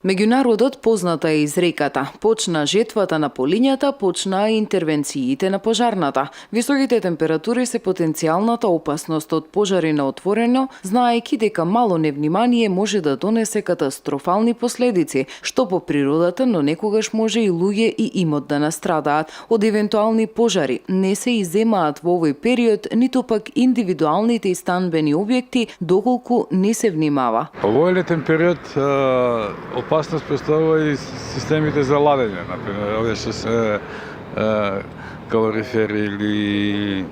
Меѓу народот позната е изреката: почна жетвата на полињата, почна интервенциите на пожарната. Високите температури се потенцијалната опасност од пожари на отворено, знаејќи дека мало невнимание може да донесе катастрофални последици, што по природата, но некогаш може и луѓе и имот да настрадаат. Од евентуални пожари не се изземаат во овој период ниту пак индивидуалните и станбени објекти, доколку не се внимава. Овој летен период опасност представува и системите за ладење, например, овие што се калорифери или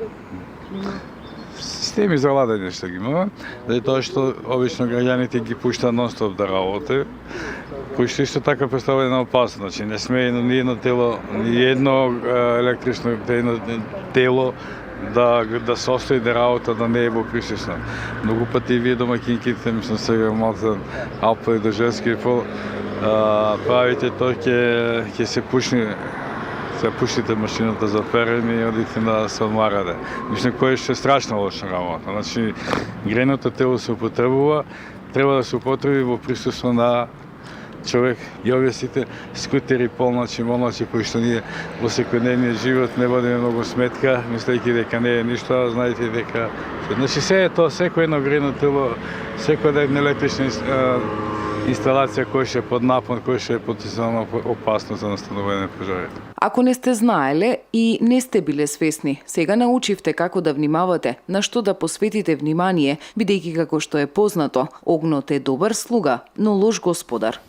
системи за ладење што ги имаме, да е тоа што обично граѓаните ги пуштаат нон-стоп да работи, кој што исто така представува една опасност. Значи не сме ни едно тело, ни едно електрично тело да состои да работа, да не е во присуство. Многу пати вие домаќинките, мислам сега малку Алпа и до женски пол, правите тоа ќе се пуштите машината за перење и одите да се одмарате. Мислам кој што е страшно лоша работа. Значи греното тело се употребува, треба да се употреби во присуство на човек. И овие сите скутери полночи, молночи, кои што ние во секојдневниот живот не водиме многу сметка, мислејќи дека не е ништо, знаете дека... Значи се е тоа, секој едно грено тело, секоја една електрична инсталација која што е под напон, која што е потенцијална опасност за настанување на пожари. Ако не сте знаеле и не сте биле свесни, сега научивте како да внимавате, на што да посветите внимание, бидејќи како што е познато, огнот е добар слуга, но лош господар.